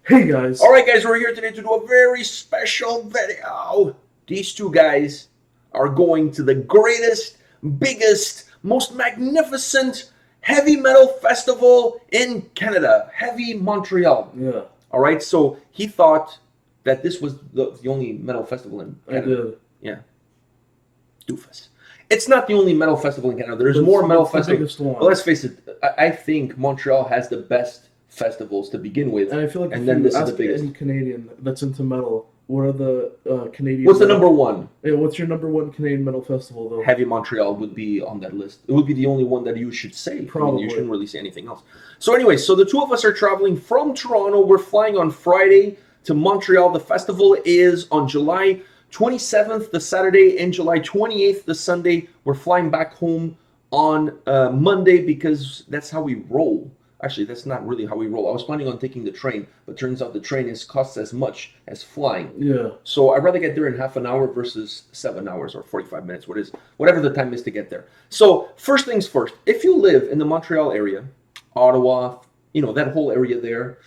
Hey guys. Alright guys, we're here today to do a very special video. These two guys are going to the greatest, biggest, most magnificent heavy metal festival in Canada. Heavy Montreal. Yeah. Alright, so he thought that this was the only metal festival in Canada. I did. Yeah. Doofus. It's not the only metal festival in Canada. There's more metal festivals. Well, let's face it, I think Montreal has the best festivals to begin with. And I feel like and if then you this ask is the biggest. any Canadian that's into metal, what are the Canadian... What's the number one? Yeah, what's your number one Canadian metal festival, though? Heavy Montreal would be on that list. It would be the only one that you should say. Probably. I mean, you shouldn't really say anything else. So anyway, so the two of us are traveling from Toronto. We're flying on Friday to Montreal. The festival is on July 27th, the Saturday, and July 28th, the Sunday. We're flying back home on Monday because that's how we roll. Actually, that's not really how we roll. I was planning on taking the train, but turns out the train costs as much as flying. Yeah. So I'd rather get there in half an hour versus 7 hours or 45 minutes, whatever the time is to get there. So first things first, if you live in the Montreal area, Ottawa, that whole area there,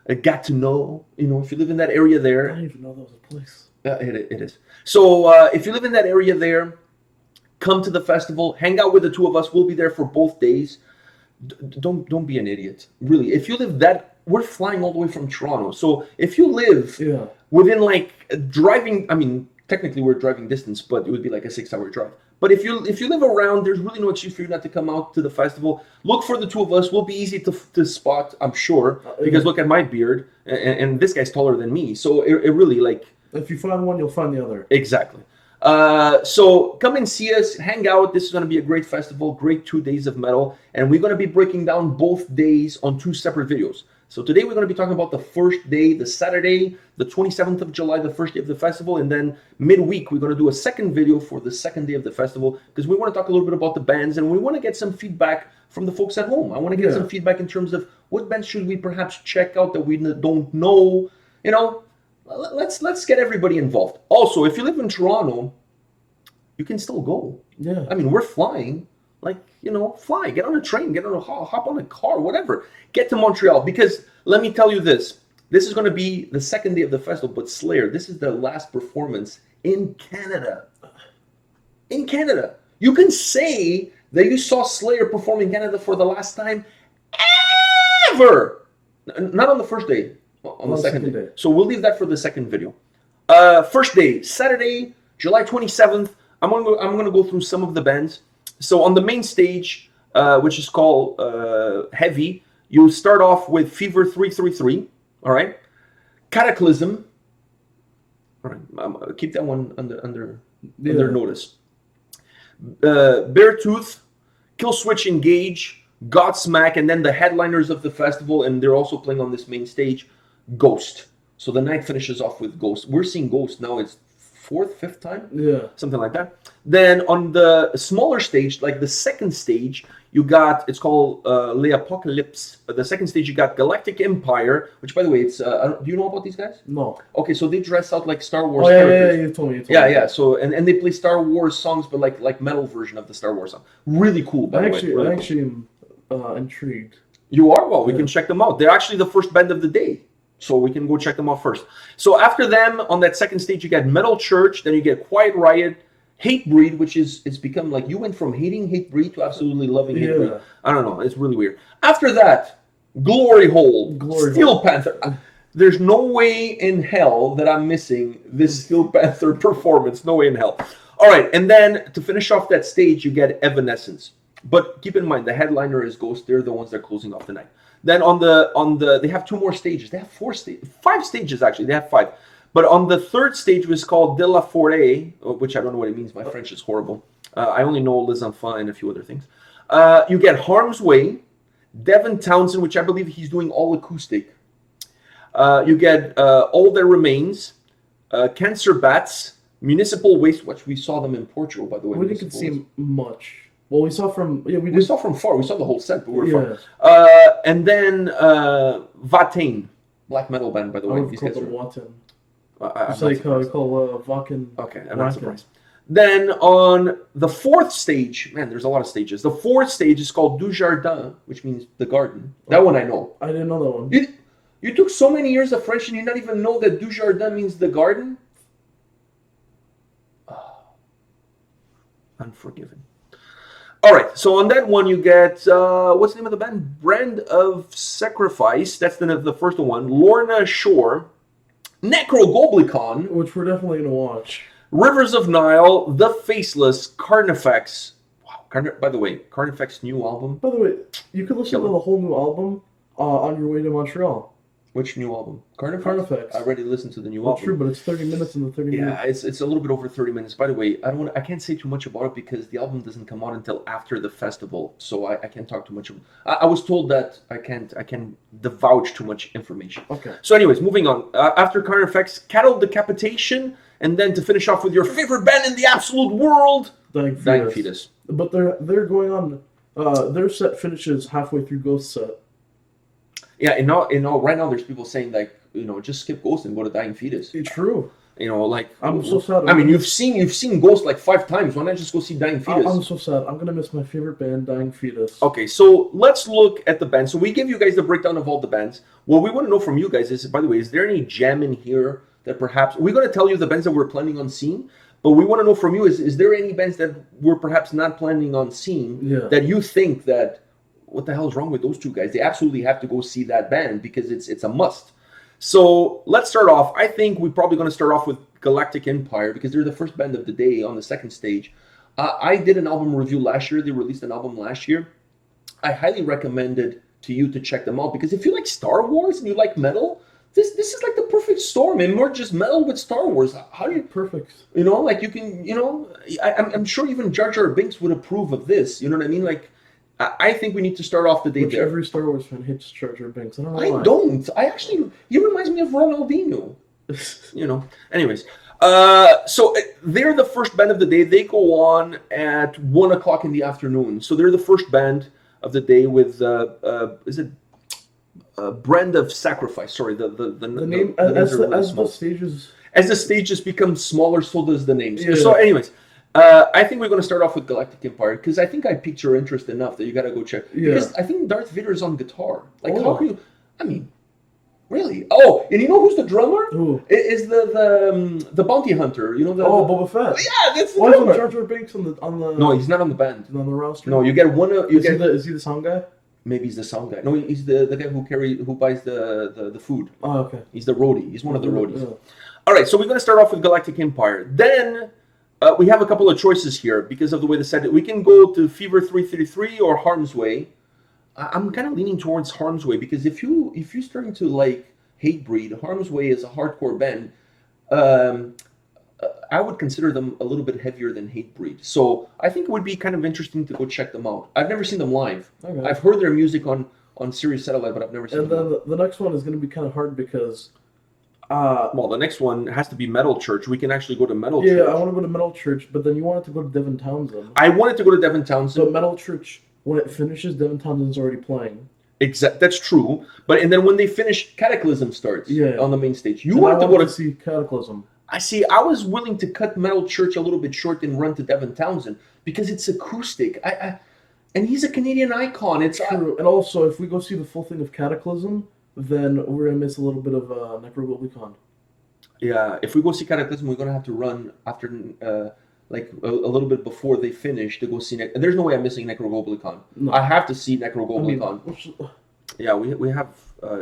Gatineau, if you live in that area there. I didn't even know that was a place. It is. So if you live in that area there, come to the festival, hang out with the two of us. We'll be there for both days. Don't be an idiot. Really, if you live we're flying all the way from Toronto. So if you live within driving, I mean, technically we're driving distance, but it would be like a 6-hour drive. But if you live around, there's really no excuse for you not to come out to the festival. Look for the two of us. We'll be easy to spot, I'm sure, because look at my beard, and this guy's taller than me. So it really if you find one, you'll find the other. Exactly. So come and see us, hang out. This is going to be a great festival, great 2 days of metal. And we're going to be breaking down both days on 2 separate videos. So today we're going to be talking about the first day, the Saturday, the 27th of July, the first day of the festival. And then midweek, we're going to do a second video for the second day of the festival because we want to talk a little bit about the bands and we want to get some feedback from the folks at home. I want to get some feedback in terms of what bands should we perhaps check out that we don't know, Let's get everybody involved. Also, if you live in Toronto, you can still go. Yeah. I mean, we're flying. Fly. Get on a train. Hop on a car. Whatever. Get to Montreal because let me tell you this. This is going to be the second day of the festival. But Slayer, this is their last performance in Canada. In Canada, you can say that you saw Slayer perform in Canada for the last time ever. Not on the first day. On the second day. So we'll leave that for the second video. First day, Saturday, July 27th. I'm gonna go through some of the bands. So on the main stage, which is called Heavy, you start off with Fever 333. All right, Cataclysm. All right, keep that one under notice. Beartooth, Killswitch Engage, Godsmack, and then the headliners of the festival, and they're also playing on this main stage. Ghost. So the night finishes off with Ghost. We're seeing Ghost now. It's 4th, 5th time? Yeah. Something like that. Then on the smaller stage, like the second stage, it's called Les Apocalypse. The second stage, you got Galactic Empire, which by the way, it's, do you know about these guys? No. Okay, so they dress out like Star Wars characters. Yeah, you told me. Yeah. So, and they play Star Wars songs, but like metal version of the Star Wars song. Really cool, by the way. Really I actually am intrigued. You are? Well, we can check them out. They're actually the first band of the day. So we can go check them out first. So after them, on that second stage, you get Metal Church. Then you get Quiet Riot, Hatebreed, which it's become like you went from hating Hatebreed to absolutely loving Hatebreed. I don't know. It's really weird. After that, Glory Hole, Steel Panther. There's no way in hell that I'm missing this Steel Panther performance. No way in hell. All right. And then to finish off that stage, you get Evanescence. But keep in mind, the headliner is Ghost. They're the ones that are closing off the night. Then on the they have 2 more stages. They have 5 stages actually. They have 5. But on the third stage was called De La Forêt, which I don't know what it means. My French is horrible. I only know Les Enfants and a few other things. You get Harm's Way, Devin Townsend, which I believe he's doing all acoustic. You get All That Remains, Cancer Bats, Municipal Waste, which we saw them in Portugal, by the way. We didn't see much. Well, we saw from we saw from far. We saw the whole set, but we were far. And then Vatain, black metal band, by the way. These guys are Watain. It's like how we call Vakken. Okay, I'm not surprised. Then on the 4th stage, man, there's a lot of stages. The 4th stage is called Du Jardin, which means the garden. That one I know. I didn't know that one. You took so many years of French and you not even know that Dujardin means the garden? Oh, unforgiven. All right, so on that one you get, what's the name of the band? Brand of Sacrifice. That's the first one. Lorna Shore. Necrogoblikon. Which we're definitely going to watch. Rivers of Nile. The Faceless. Carnifex. Wow, by the way, Carnifex's new album. By the way, you could listen to the whole new album on your way to Montreal. Which new album? Carnifex. I already listened to the new album. True, but it's 30 minutes in the 30 minutes. Yeah, it's a little bit over 30 minutes. By the way, I can't say too much about it because the album doesn't come out until after the festival, so I can't talk too much. I was told that I can divulge too much information. Okay. So, anyways, moving on. After Carnifex, Cattle Decapitation, and then to finish off with your favorite band in the absolute world, Dying Fetus. But they're going on. Their set finishes halfway through Ghost set. Yeah, and now right now there's people saying like, just skip Ghost and go to Dying Fetus. It's true. I'm so sad. I mean, you've seen Ghost like 5 times. Why not just go see Dying Fetus? I'm so sad. I'm gonna miss my favorite band, Dying Fetus. Okay, so let's look at the bands. So we give you guys the breakdown of all the bands. What we want to know from you guys is, by the way, is there any gem in here that perhaps we're going to tell you the bands that we're planning on seeing? But we want to know from you is there any bands that we're perhaps not planning on seeing that you think that what the hell is wrong with those two guys? They absolutely have to go see that band because it's a must. So let's start off. I think we're probably going to start off with Galactic Empire because they're the first band of the day on the second stage. I did an album review last year. They released an album last year. I highly recommended to you to check them out because if you like Star Wars and you like metal, this is like the perfect storm. And more just metal with Star Wars. How do you perfect? Like you can, I'm sure even Jar Jar Binks would approve of this. You know what I mean? Like, I think we need to start off the day there. Every Star Wars fan hates Jar Jar Binks. I don't know why. I don't. He reminds me of Ronaldinho. Anyways. So they're the first band of the day. They go on at 1 o'clock in the afternoon. So they're the first band of the day with, is it Brand of Sacrifice? Sorry, the name. As the stages become smaller, so does the names. Yeah. So anyways. I think we're going to start off with Galactic Empire because I think I piqued your interest enough that you got to go check. Yeah. Because I think Darth Vader is on guitar. Like, how can you? I mean, really? Oh, and you know who's the drummer? Who? Is the bounty hunter? Boba Fett. Yeah, that's the drummer. Why Jar Jar Binks on the? No, he's not on the band. He's on the roster. No, you get one. Is he the sound guy? Maybe he's the sound guy. No, he's the guy who buys the food. Oh, okay. He's the roadie. He's one of the roadies. Yeah. All right, so we're going to start off with Galactic Empire. Then. We have a couple of choices here because of the way they said it. We can go to Fever 333 or Harm's Way. I'm kind of leaning towards Harm's Way because if you're starting to like Hatebreed, Harm's Way is a hardcore band. I would consider them a little bit heavier than Hatebreed. So I think it would be kind of interesting to go check them out. I've never seen them live. Okay. I've heard their music on Sirius Satellite, but I've never seen them. And the next one is going to be kind of hard because... the next one has to be Metal Church. We can actually go to Metal Church. Yeah, I want to go to Metal Church, but then you wanted to go to Devin Townsend. I wanted to go to Devin Townsend. So Metal Church, when it finishes, Devin Townsend's already playing. That's true. And then when they finish, Cataclysm starts on the main stage. You wanted to go to see Cataclysm. I was willing to cut Metal Church a little bit short and run to Devin Townsend because it's acoustic. And he's a Canadian icon. It's true. And also, if we go see the full thing of Cataclysm, then we're going to miss a little bit of Necrogoblikon. Yeah, if we go see Cataclysm, we're going to have to run after, a little bit before they finish to go see There's no way I'm missing Necrogoblikon. No. I have to see Necrogoblikon. Yeah, we have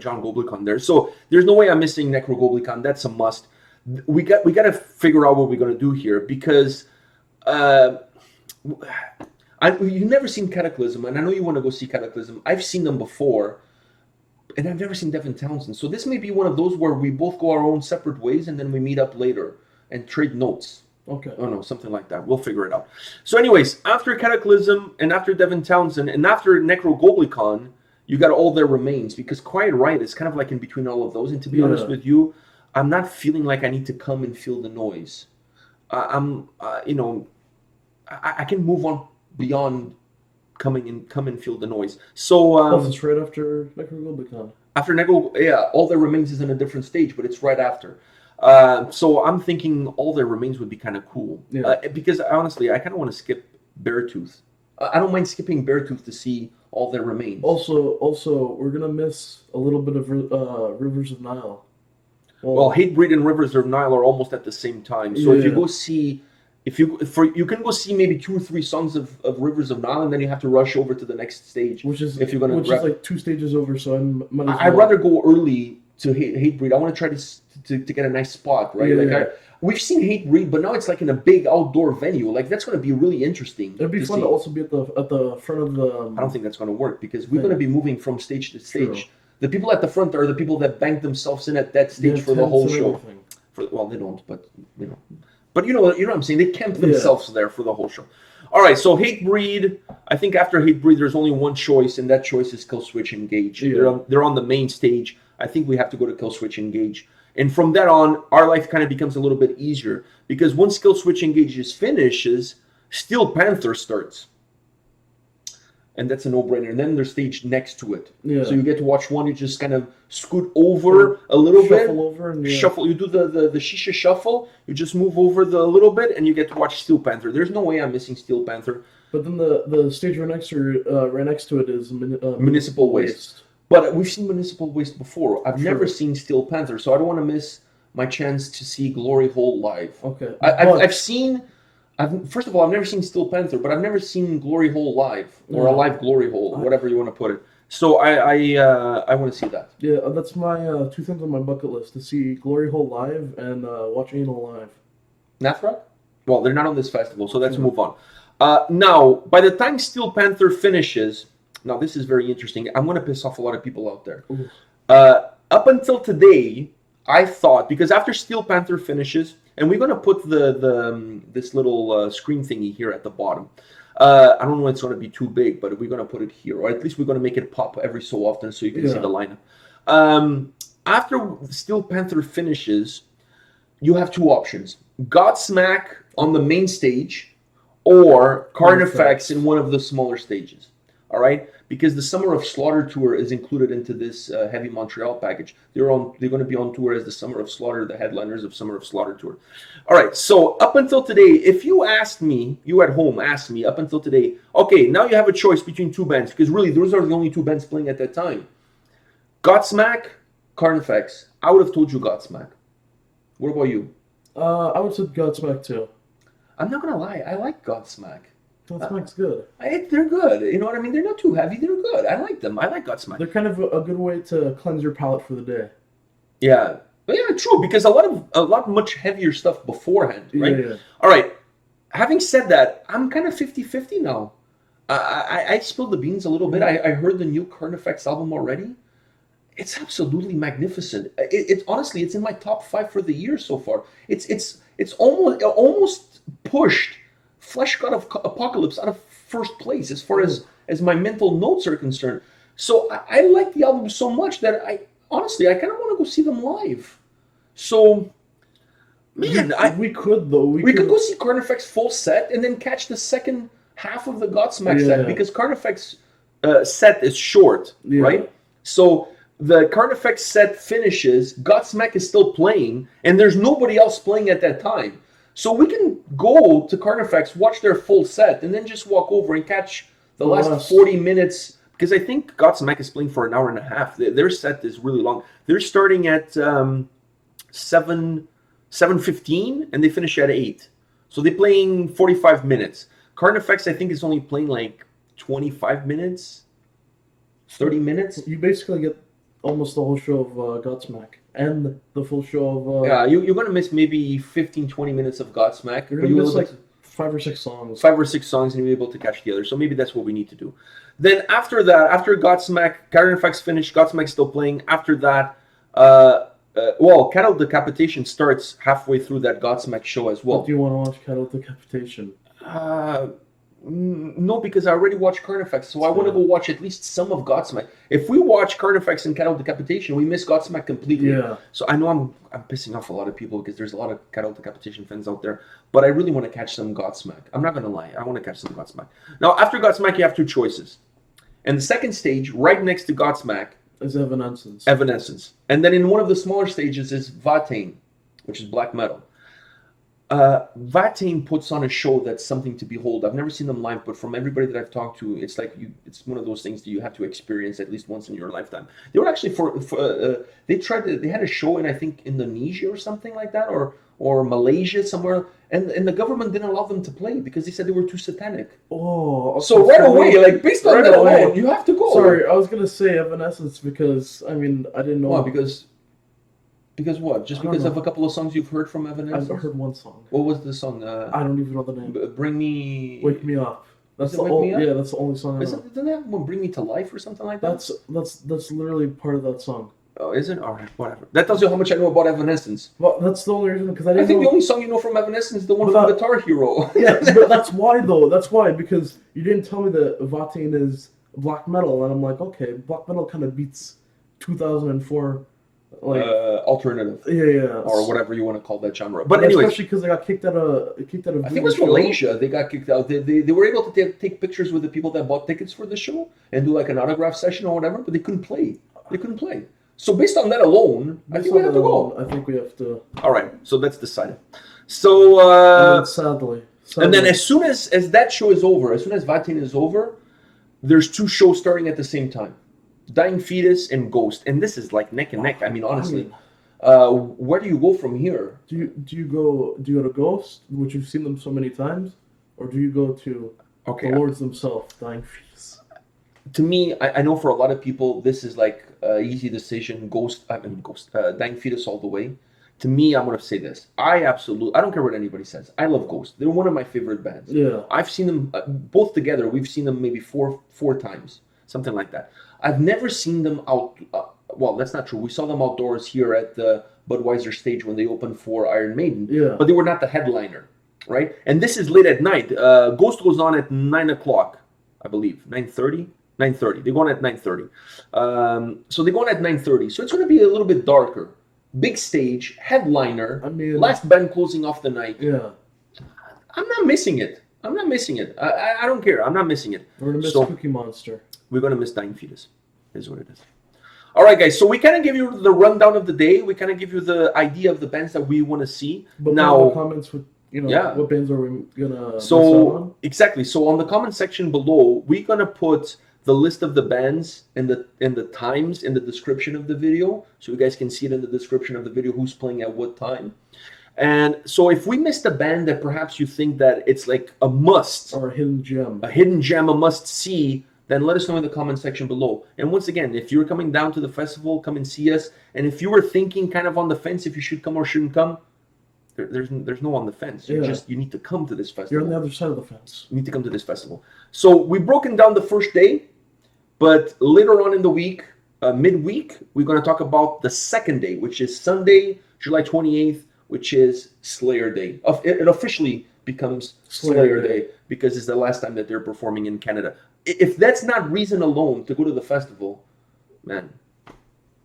John Goblikon there. So there's no way I'm missing Necrogoblikon. That's a must. We got to figure out what we're going to do here because you've never seen Cataclysm, and I know you want to go see Cataclysm. I've seen them before. And I've never seen Devin Townsend. So this may be one of those where we both go our own separate ways and then we meet up later and trade notes. Okay. Oh, no, something like that. We'll figure it out. So anyways, after Cataclysm and after Devin Townsend and after Necrogoblikon, you got All There Remains because Quiet Riot is kind of like in between all of those. And to be honest with you, I'm not feeling like I need to come and feel the noise. I can move on beyond come and feel the noise. So it's right after Necrogoblikon. After All There Remains is in a different stage, but it's right after. So I'm thinking All There Remains would be kind of cool. Yeah. Because honestly, I kind of want to skip Beartooth. I don't mind skipping Beartooth to see all that remains. Also, we're gonna miss a little bit of Rivers of Nile. Well, Hatebreed and Rivers of Nile are almost at the same time. So if you go see, you can go see maybe 2 or 3 songs of Rivers of Nile, and then you have to rush over to the next stage. Which is if you're gonna is like 2 stages over. So I'd rather go early to Hatebreed. I want to try to get a nice spot, right? We've seen Hatebreed, but now it's like in a big outdoor venue. Like that's going to be really interesting. It'd be fun to also be at the front of the. I don't think that's going to work because we're going to be moving from stage to stage. True. The people at the front are the people that bank themselves in at that stage for the whole show. Well, they don't, but you know. But you know what I'm saying? They camp themselves there for the whole show. All right, so Hatebreed. I think after Hatebreed, there's only one choice, and that choice is Killswitch Engage. Yeah. They're on the main stage. I think we have to go to Killswitch Engage. And from that on, our life kind of becomes a little bit easier because once Killswitch Engage finishes, Steel Panther starts. And that's a no-brainer. And then there's stage next to it. Yeah. So you get to watch one. You just kind of scoot over a little bit. Shuffle over. And shuffle. You do the shisha shuffle. You just move over a little bit, and you get to watch Steel Panther. There's no way I'm missing Steel Panther. But then the stage right next to it is Municipal Waste. But we've seen Municipal Waste before. I've never seen Steel Panther, so I don't want to miss my chance to see Glory Hole live. Okay. First of all, I've never seen Steel Panther, but I've never seen Glory Hole live or a live Glory Hole, whatever you want to put it. So I want to see that. Yeah, that's my 2 things on my bucket list: to see Glory Hole live and watch Anal live. Nathra? Well, they're not on this festival, so let's move on. Now, by the time Steel Panther finishes, now this is very interesting. I'm going to piss off a lot of people out there. Up until today, I thought, because after Steel Panther finishes, and we're going to put this little screen thingy here at the bottom. I don't know if it's going to be too big, but we're going to put it here. Or at least we're going to make it pop every so often so you can see the lineup. After Steel Panther finishes, you have 2 options. Godsmack on the main stage or Carnifex in one of the smaller stages. All right? Because the Summer of Slaughter tour is included into this Heavy Montreal package. They're going to be on tour as the Summer of Slaughter, the headliners of Summer of Slaughter tour. All right, so up until today, if you asked me, you at home asked me up until today, okay, now you have a choice between 2 bands, because really those are the only 2 bands playing at that time. Godsmack, Carnifex. I would have told you Godsmack. What about you? I would say Godsmack too. I'm not going to lie, I like Godsmack. Godsmack's good. They're good. You know what I mean? They're not too heavy. They're good. I like them. I like Godsmack. They're kind of a good way to cleanse your palate for the day. Yeah. But yeah, true. Because a lot much heavier stuff beforehand, right? Yeah. All right. Having said that, I'm kind of 50-50 now. I spilled the beans a little bit. I heard the new Carnifex album already. It's absolutely magnificent. It honestly, it's in my top 5 for the year so far. It's almost pushed Flesh God of Apocalypse out of first place as far as my mental notes are concerned. So I like the album so much that I kind of want to go see them live. So, man, we could though. We could go see Carnifex full set and then catch the second half of the Godsmack set because Carnifex set is short, right? So the Carnifex set finishes, Godsmack is still playing, and there's nobody else playing at that time. So we can go to Carnifex, watch their full set, and then just walk over and catch the last 40 minutes. Because I think Godsmack is playing for an hour and a half. Their set is really long. They're starting at 7:15, and they finish at 8. So they're playing 45 minutes. Carnifex, I think, is only playing like 25 minutes, 30 minutes. You basically get almost the whole show of Godsmack. And the full show of... you're going to miss maybe 15-20 minutes of Godsmack. You're going to miss like 5 or 6 songs. 5 or 6 songs, and you'll be able to catch the others. So maybe that's what we need to do. Then after that, after Godsmack, Carnifex finished, Godsmack's still playing. After that, Cattle Decapitation starts halfway through that Godsmack show as well. But do you want to watch Cattle Decapitation? No, because I already watched Carnifex, so I want to go watch at least some of Godsmack. If we watch Carnifex and Cattle Decapitation, we miss Godsmack completely. Yeah. So I know I'm pissing off a lot of people because there's a lot of Cattle Decapitation fans out there, but I really want to catch some Godsmack. I'm not going to lie. I want to catch some Godsmack. Now, after Godsmack, you have 2 choices. And the second stage, right next to Godsmack, is Evanescence. And then in one of the smaller stages is Vatane, which is black metal. Vatane puts on a show that's something to behold. I've never seen them live, but from everybody that I've talked to, it's like it's one of those things that you have to experience at least once in your lifetime. They were actually they had a show in, I think, Indonesia or something like that, or Malaysia somewhere, and the government didn't allow them to play because they said they were too satanic. Oh, so right away, like based on that alone, you have to go. Sorry, I was gonna say Evanescence because I mean I didn't know. Why? Because what? Just because of a couple of songs you've heard from Evanescence? I've heard one song. What was the song? I don't even know the name. Wake Me Up. That's the Wake Me Up? Yeah, that's the only song I know. Doesn't that one Bring Me to Life or something like that? That's literally part of that song. Oh, is it? Alright, whatever. That tells you how much I know about Evanescence. Well, that's the only reason because I think the only song you know from Evanescence is the one from Guitar Hero. Yeah, but that's why though. That's why, because you didn't tell me that Vatane is black metal, and I'm like, okay, black metal kind of beats 2004. Like alternative, yeah, or whatever you want to call that genre. But anyway, especially because they got kicked out of. I think it was Malaysia. They got kicked out. They were able to take pictures with the people that bought tickets for the show and do like an autograph session or whatever, but they couldn't play. So based on that alone, I think we have to go. I think we have to. All right, so that's decided. So sadly, and then as soon as that show is over, as soon as Vatane is over, there's 2 shows starting at the same time. Dying Fetus and Ghost, and this is like neck and neck. I mean, honestly, where do you go from here? Do you go to Ghost, which you've seen them so many times, or do you go to the Lords themselves, Dying Fetus? To me, I know for a lot of people, this is like easy decision. Dying Fetus all the way. To me, I'm gonna say this. I don't care what anybody says. I love Ghost. They're one of my favorite bands. Yeah, I've seen them both together. We've seen them maybe four times, something like that. I've never seen them out. Well, that's not true. We saw them outdoors here at the Budweiser stage when they opened for Iron Maiden. Yeah. But they were not the headliner, right? And this is late at night. Ghost goes on at 9 o'clock, I believe. 9:30? 9:30. They go on at 9:30. So they go on at 9:30. So it's going to be a little bit darker. Big stage, headliner, last band closing off the night. Yeah. I'm not missing it. I don't care. I'm not missing it. We're going to miss Cookie Monster. We're going to miss Dying Fetus, is what it is. All right, guys. So we kind of give you the rundown of the day. We kind of give you the idea of the bands that we want to see. But now, comments with, what bands are we going to miss out on? Exactly. So on the comment section below, we're going to put the list of the bands and the times in the description of the video. So you guys can see it in the description of the video who's playing at what time. And so if we missed a band that perhaps you think that it's like a must. Or a hidden gem. A must see, then let us know in the comment section below. And once again, if you're coming down to the festival, come and see us. And if you were thinking kind of on the fence if you should come or shouldn't come, there's no on the fence. You need to come to this festival. You're on the other side of the fence. You need to come to this festival. So we've broken down the first day, but later on in the week, midweek, we're going to talk about the second day, which is Sunday, July 28th, which is Slayer Day. It officially becomes Slayer Day because it's the last time that they're performing in Canada. If that's not reason alone to go to the festival, man,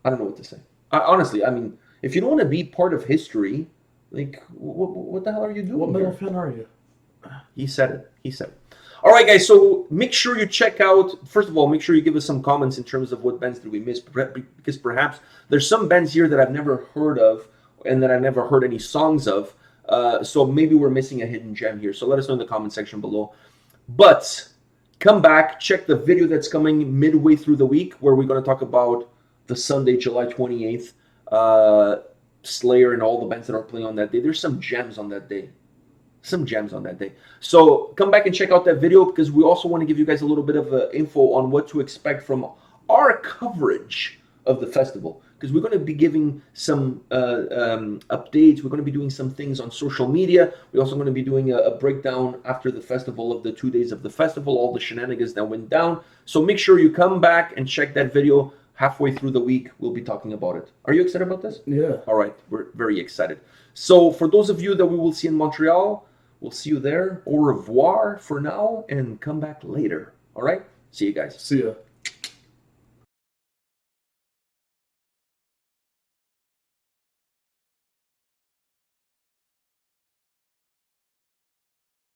I don't know what to say. Honestly, I mean, if you don't want to be part of history, like, what the hell are you doing? What metal fan are you? He said it. All right, guys, so make sure you check out, first of all, make sure you give us some comments in terms of what bands did we miss, because perhaps there's some bands here that I've never heard of and that I've never heard any songs of, so maybe we're missing a hidden gem here. So let us know in the comment section below. But come back, check the video that's coming midway through the week where we're going to talk about the Sunday, July 28th, Slayer and all the bands that are playing on that day. There's some gems on that day. So come back and check out that video because we also want to give you guys a little bit of info on what to expect from our coverage of the festival. Because we're going to be giving some updates. We're going to be doing some things on social media. We're also going to be doing a breakdown after the festival of the 2 days of the festival, all the shenanigans that went down. So make sure you come back and check that video. Halfway through the week, we'll be talking about it. Are you excited about this? Yeah. All right. We're very excited. So for those of you that we will see in Montreal, we'll see you there. Au revoir for now and come back later. All right? See you guys. See ya.